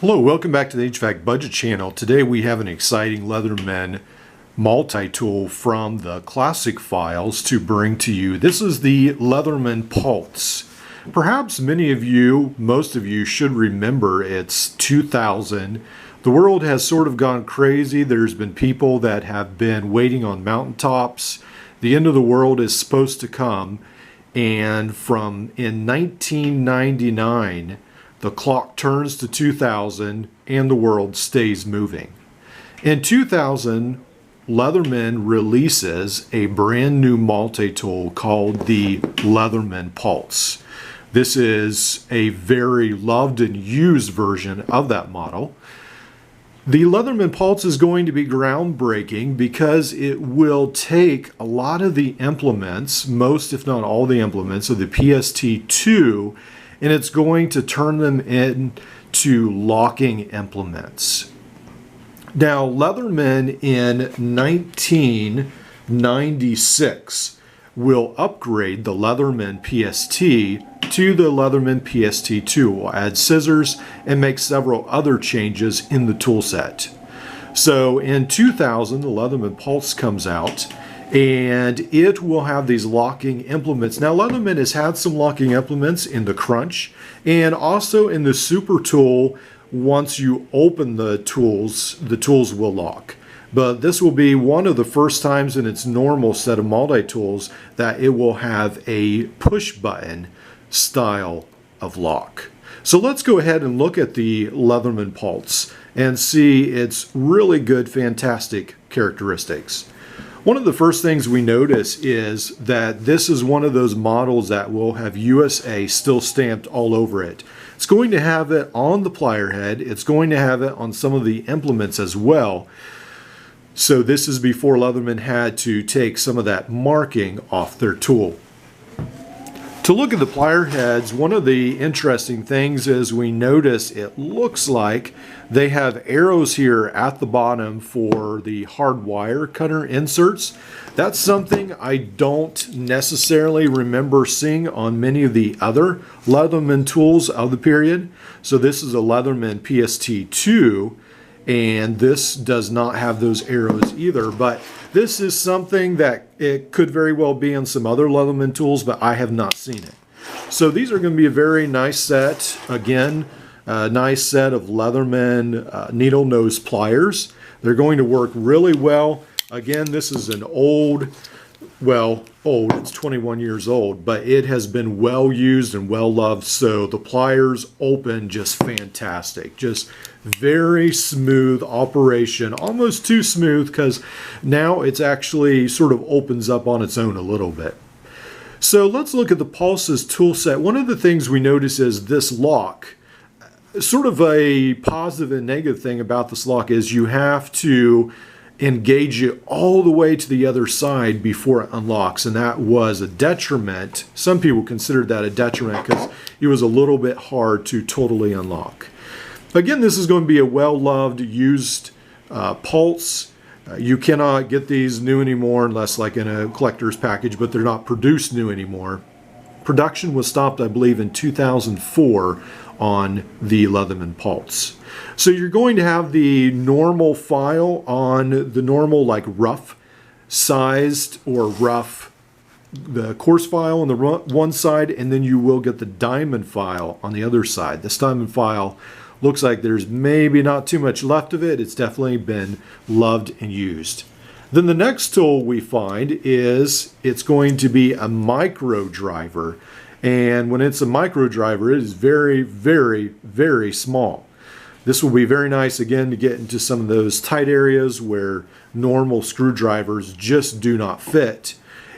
Hello, welcome back to the HVAC Budget Channel. Today we have an exciting Leatherman multi-tool from the classic files to bring to you. This is the Leatherman Pulse. Perhaps many of you, most of you should remember it's 2000. The world has sort of gone crazy. There's been people that have been waiting on mountaintops. The end of the world is supposed to come. And in 1999, the clock turns to 2000 and the world stays moving. In 2000, Leatherman releases a brand new multi-tool called the Leatherman Pulse. This is a very loved and used version of that model. The Leatherman Pulse is going to be groundbreaking because it will take a lot of the implements, most if not all the implements of the PST2, and it's going to turn them into locking implements. Now, Leatherman in 1996 will upgrade the Leatherman PST to the Leatherman PST2. We'll add scissors and make several other changes in the tool set. So in 2000, the Leatherman Pulse comes out, and it will have these locking implements. Now, Leatherman has had some locking implements in the Crunch and also in the Super Tool. Once you open the tools will lock. But this will be one of the first times in its normal set of multi-tools that it will have a push button style of lock. So let's go ahead and look at the Leatherman Pulse and see its really good, fantastic characteristics. One of the first things we notice is that this is one of those models that will have USA still stamped all over it. It's going to have it on the plier head. It's going to have it on some of the implements as well. So this is before Leatherman had to take some of that marking off their tool. To look at the plier heads, one of the interesting things is we notice it looks like they have arrows here at the bottom for the hard wire cutter inserts. That's something I don't necessarily remember seeing on many of the other Leatherman tools of the period. So this is a Leatherman PST2, and this does not have those arrows either. But this is something that it could very well be in some other Leatherman tools, but I have not seen it. So these are going to be a very nice set. Again, a nice set of Leatherman needle nose pliers. They're going to work really well. Again, this is an old, it's 21 years old, but it has been well used and well loved. So the pliers open just fantastic. Just very smooth operation, almost too smooth because now it's actually sort of opens up on its own a little bit. So let's look at the Pulse's tool set. One of the things we notice is this lock. Sort of a positive and negative thing about this lock is you have to engage it all the way to the other side before it unlocks, and that was a detriment. Some people considered that a detriment because it was a little bit hard to totally unlock. Again, this is going to be a well-loved, used Pulse. You cannot get these new anymore unless like in a collector's package, but they're not produced new anymore. Production was stopped, I believe, in 2004 on the Leatherman Pulse. So you're going to have the normal file on the normal like rough sized or rough, the coarse file on the one side, and then you will get the diamond file on the other side. This diamond file looks like there's maybe not too much left of it. It's definitely been loved and used. Then the next tool we find is it's going to be a micro driver. And when it's a micro driver, it is very, very, very small. This will be very nice, again, to get into some of those tight areas where normal screwdrivers just do not fit.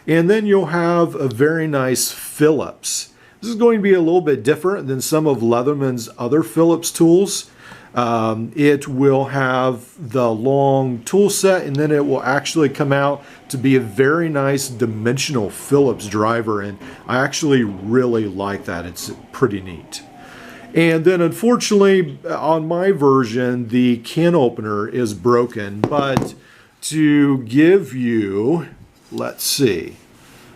And then you'll have a very nice Phillips. This is going to be a little bit different than some of Leatherman's other Phillips tools. It will have the long tool set, and then it will actually come out to be a very nice dimensional Phillips driver, and I actually really like that. It's pretty neat. And then unfortunately on my version the can opener is broken, but to give you, let's see,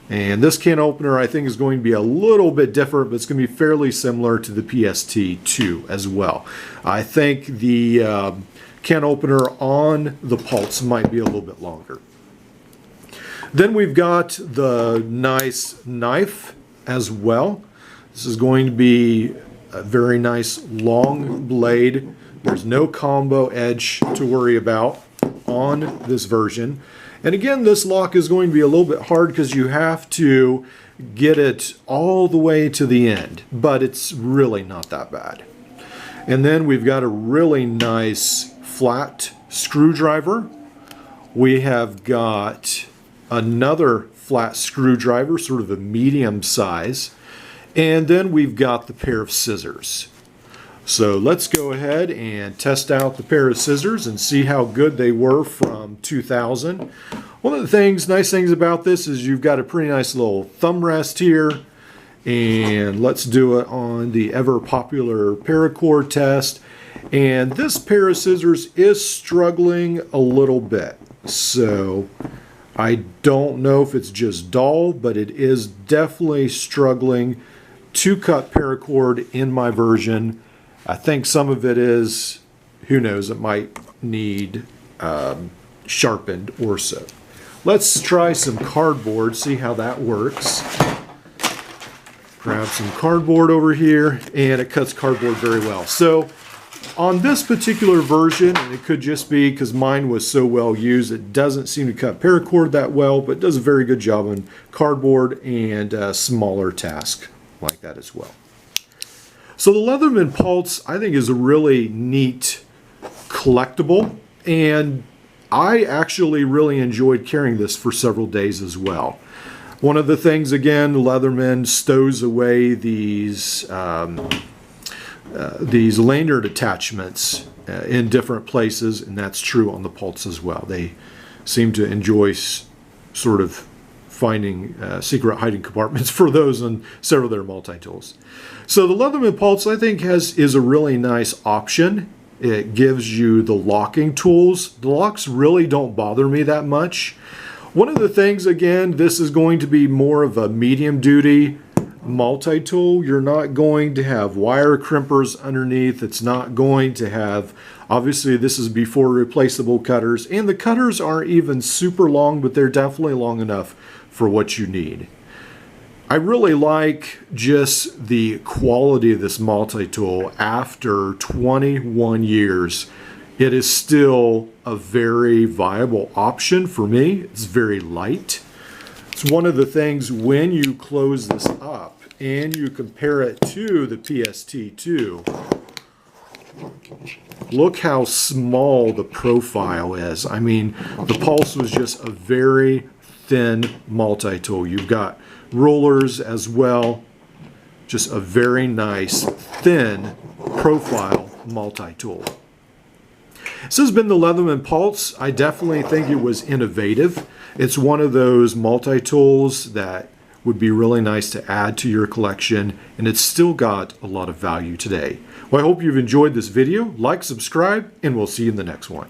And this can opener I think is going to be a little bit different, but it's going to be fairly similar to the PST2 as well. I think the can opener on the Pulse might be a little bit longer. Then we've got the nice knife as well. This is going to be a very nice long blade. There's no combo edge to worry about on this version. And again, this lock is going to be a little bit hard because you have to get it all the way to the end, but it's really not that bad. And then we've got a really nice flat screwdriver. We have got another flat screwdriver, sort of a medium size. And then we've got the pair of scissors. So let's go ahead and test out the pair of scissors and see how good they were from 2000. One of the nice things about this is you've got a pretty nice little thumb rest here. And let's do it on the ever popular paracord test. And this pair of scissors is struggling a little bit. So I don't know if it's just dull, but it is definitely struggling to cut paracord in my version. I think some of it is, who knows, it might need sharpened or so. Let's try some cardboard, see how that works. Grab some cardboard over here, and it cuts cardboard very well. So on this particular version, and it could just be because mine was so well used, it doesn't seem to cut paracord that well, but it does a very good job on cardboard and smaller tasks like that as well. So the Leatherman Pulse, I think, is a really neat collectible, and I actually really enjoyed carrying this for several days as well. One of the things, again, Leatherman stows away these lanyard attachments in different places, and that's true on the Pulse as well. They seem to enjoy sort of finding secret hiding compartments for those on several of their multi-tools. So the Leatherman Pulse, I think, is a really nice option. It gives you the locking tools. The locks really don't bother me that much. One of the things, again, this is going to be more of a medium duty multi-tool. You're not going to have wire crimpers underneath. It's not going to have, obviously this is before replaceable cutters, and the cutters aren't even super long, but they're definitely long enough for what you need. I really like just the quality of this multi-tool. After 21 years, it is still a very viable option for me. It's very light. It's one of the things when you close this up and you compare it to the PST2, look how small the profile is. I mean, the Pulse was just a very thin multi-tool. You've got rollers as well. Just a very nice thin profile multi-tool. This has been the Leatherman Pulse. I definitely think it was innovative. It's one of those multi-tools that would be really nice to add to your collection, and it's still got a lot of value today. Well, I hope you've enjoyed this video. Like, subscribe, and we'll see you in the next one.